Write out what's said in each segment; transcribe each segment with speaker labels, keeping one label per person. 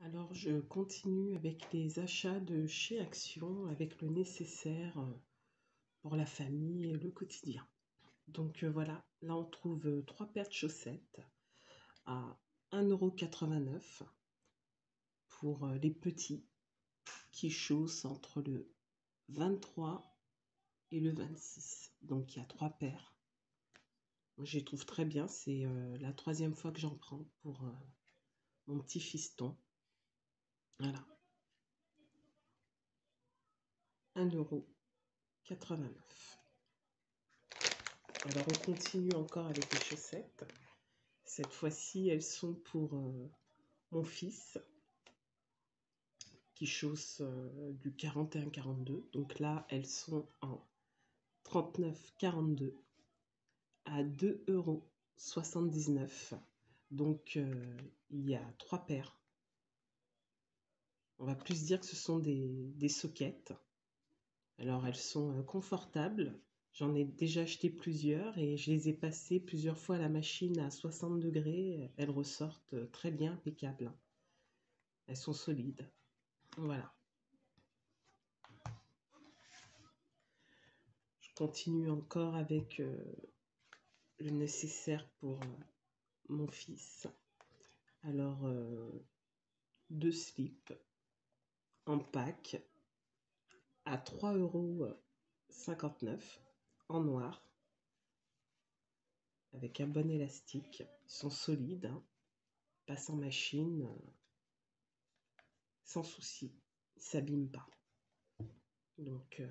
Speaker 1: Alors, je continue avec les achats de chez Action, avec le nécessaire pour la famille et le quotidien. Donc voilà, là on trouve 3 paires de chaussettes à 1,89 € pour les petits qui chaussent entre le 23 et le 26. Donc il y a 3 paires. Je les trouve très bien, c'est la 3e fois que j'en prends pour mon petit fiston. Voilà, 1,89 €. Alors on continue encore avec les chaussettes. Cette fois-ci, elles sont pour mon fils qui chausse du 41-42. Donc là, elles sont en 39-42 à 2,79 €. Donc il y a 3 paires. On va plus dire que ce sont des soquettes. Alors elles sont confortables. J'en ai déjà acheté plusieurs et je les ai passées plusieurs fois à la machine à 60 degrés. Elles ressortent très bien, impeccables. Elles sont solides. Voilà. Je continue encore avec le nécessaire pour mon fils. Alors, 2 slips en pack à 3,59 € en noir avec un bon élastique. Ils sont solides, hein, passent en machine sans souci. Ils ne s'abîment pas. Donc,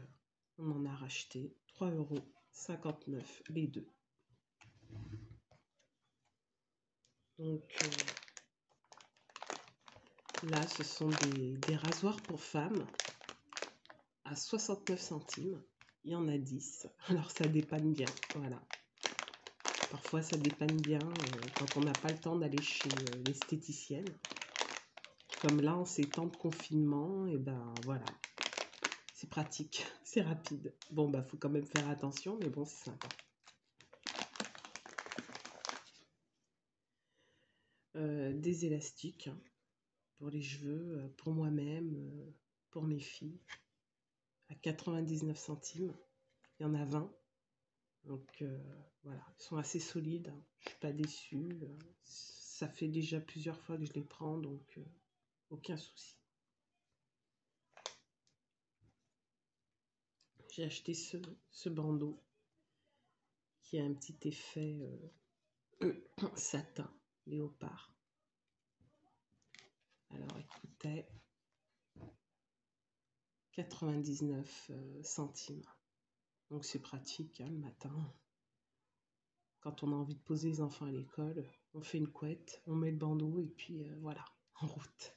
Speaker 1: on en a racheté 3,59 € les deux. Donc, là, ce sont des rasoirs pour femmes à 69 centimes. Il y en a 10. Alors, ça dépanne bien. Voilà. Parfois, ça dépanne bien quand on n'a pas le temps d'aller chez l'esthéticienne. Comme là, en ces temps de confinement, et ben voilà. C'est pratique, c'est rapide. Bon, bah, faut quand même faire attention, mais bon, c'est sympa. Des élastiques pour les cheveux, pour moi-même, pour mes filles, à 99 centimes. Il y en a 20. Donc voilà, ils sont assez solides. Je ne suis pas déçue. Ça fait déjà plusieurs fois que je les prends, donc aucun souci. J'ai acheté ce bandeau qui a un petit effet satin, léopard. Alors écoutez, 99 centimes. Donc c'est pratique hein, le matin. Quand on a envie de poser les enfants à l'école, on fait une couette, on met le bandeau et puis voilà, en route.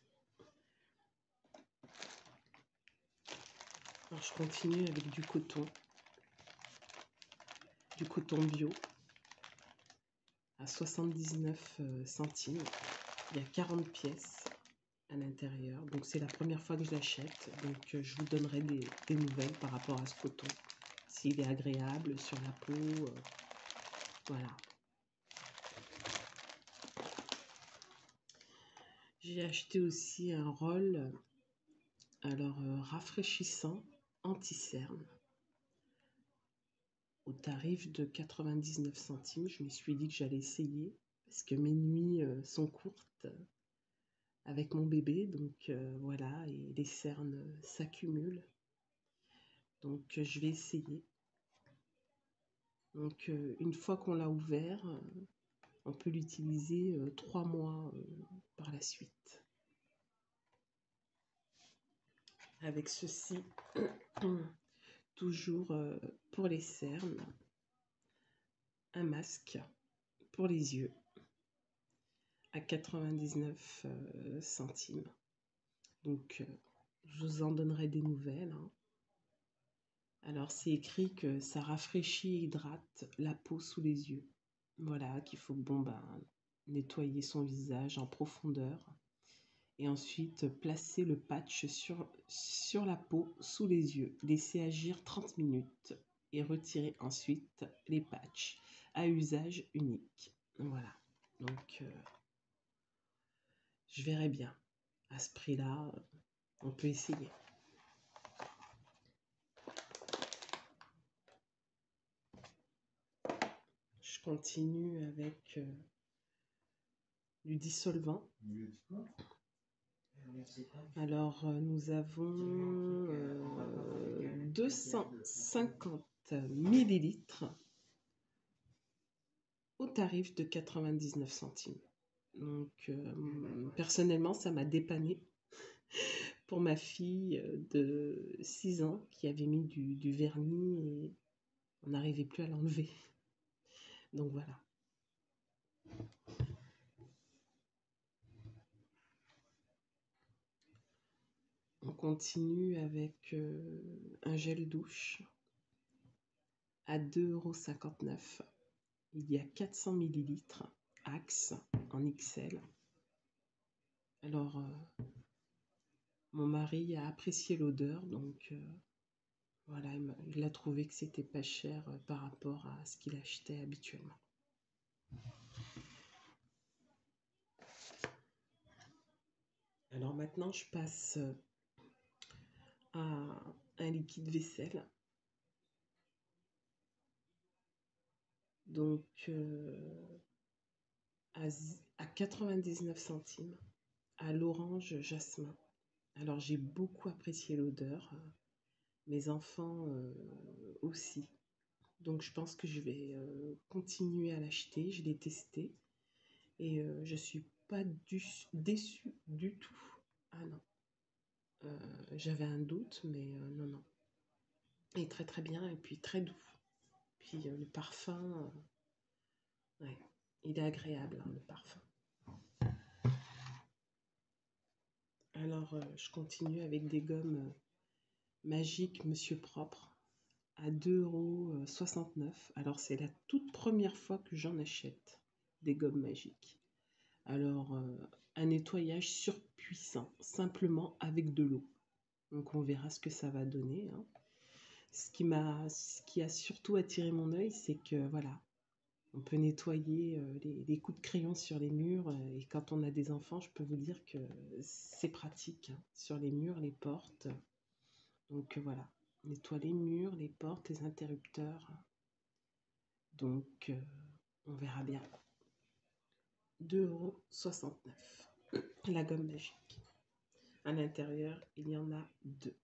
Speaker 1: Alors je continue avec du coton bio à 79 centimes. Il y a 40 pièces à l'intérieur. Donc c'est la première fois que je l'achète. Donc je vous donnerai des nouvelles par rapport à ce coton. S'il est agréable sur la peau. Voilà. J'ai acheté aussi un roll, alors rafraîchissant anti-cerne au tarif de 99 centimes. Je me suis dit que j'allais essayer parce que mes nuits sont courtes avec mon bébé. Donc voilà, et les cernes s'accumulent. Donc je vais essayer. Donc une fois qu'on l'a ouvert, on peut l'utiliser 3 mois par la suite. Avec ceci, toujours pour les cernes, un masque pour les yeux à 99 centimes. Donc je vous en donnerai des nouvelles. Hein. Alors c'est écrit que ça rafraîchit et hydrate la peau sous les yeux. Voilà, qu'il faut nettoyer son visage en profondeur. Et ensuite placer le patch sur la peau sous les yeux. Laisser agir 30 minutes et retirer ensuite les patchs à usage unique. Voilà, donc je verrai bien. à ce prix-là, on peut essayer. Je continue avec du dissolvant. Alors, nous avons 250 millilitres au tarif de 99 centimes. Donc, personnellement, ça m'a dépanné pour ma fille de 6 ans qui avait mis du vernis et on n'arrivait plus à l'enlever. Donc, voilà. On continue avec un gel douche à 2,59 €. Il y a 400 millilitres Axe en XL. Alors, mon mari a apprécié l'odeur, donc voilà, il a trouvé que c'était pas cher par rapport à ce qu'il achetait habituellement. Alors maintenant, je passe à un liquide vaisselle. Donc, à 99 centimes, à l'orange jasmin. Alors, j'ai beaucoup apprécié l'odeur. Mes enfants aussi. Donc, je pense que je vais continuer à l'acheter. Je l'ai testé. Et je ne suis pas déçue du tout. Ah non. J'avais un doute, mais non, non. Il est très très bien et puis très doux. Puis le parfum, ouais, il est agréable, hein, le parfum. Alors, je continue avec des gommes magiques Monsieur Propre à 2,69 €. Alors, c'est la toute première fois que j'en achète des gommes magiques. Alors, un nettoyage surpuissant, simplement avec de l'eau. Donc, on verra ce que ça va donner, hein. Ce qui a surtout attiré mon œil, c'est que voilà, on peut nettoyer les coups de crayon sur les murs. Et quand on a des enfants, je peux vous dire que c'est pratique, hein, sur les murs, les portes. Donc voilà, on nettoie les murs, les portes, les interrupteurs. Donc on verra bien. 2,69 €. La gomme magique. À l'intérieur, il y en a 2.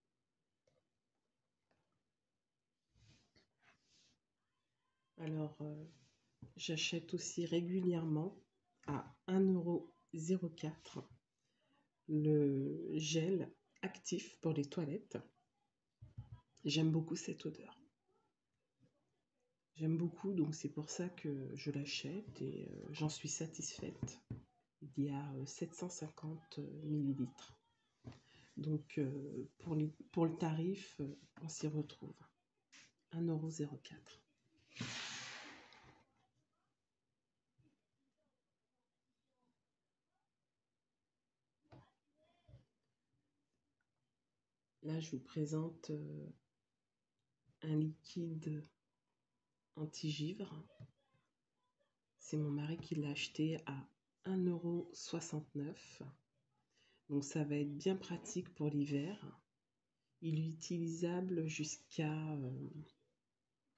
Speaker 1: Alors, j'achète aussi régulièrement à 1,04 € le gel actif pour les toilettes. J'aime beaucoup cette odeur. J'aime beaucoup, donc c'est pour ça que je l'achète et j'en suis satisfaite. Il y a 750 millilitres. Donc pour le tarif, on s'y retrouve. 1,04 €. Là, je vous présente un liquide anti-givre. C'est mon mari qui l'a acheté à 1,69 €. Donc ça va être bien pratique pour l'hiver. Il est utilisable jusqu'à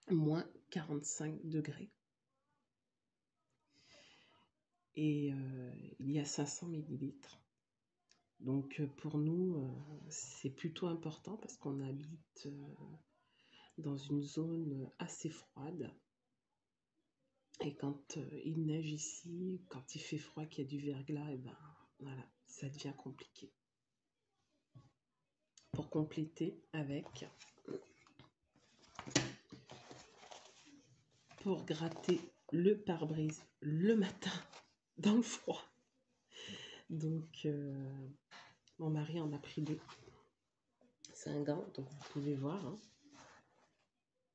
Speaker 1: moins 45 degrés. Et il y a 500 millilitres. Donc pour nous, c'est plutôt important parce qu'on habite dans une zone assez froide. Et quand il neige ici, quand il fait froid, qu'il y a du verglas, et ben voilà, ça devient compliqué. Pour compléter avec, pour gratter le pare-brise le matin dans le froid. Donc mon mari en a pris 2. C'est un gant, donc vous pouvez voir, hein.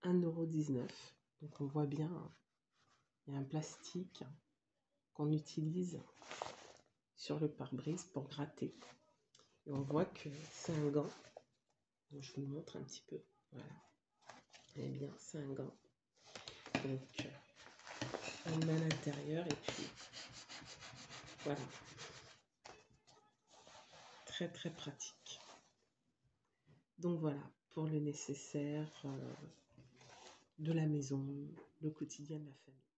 Speaker 1: 1,19 €. Donc on voit bien, hein, il y a un plastique qu'on utilise sur le pare-brise pour gratter. Et on voit que c'est un gant. Donc, je vous le montre un petit peu. Voilà. Eh bien, c'est un gant. Donc, on le met à l'intérieur et puis voilà. très très pratique. Donc voilà, pour le nécessaire de la maison, le quotidien de la famille.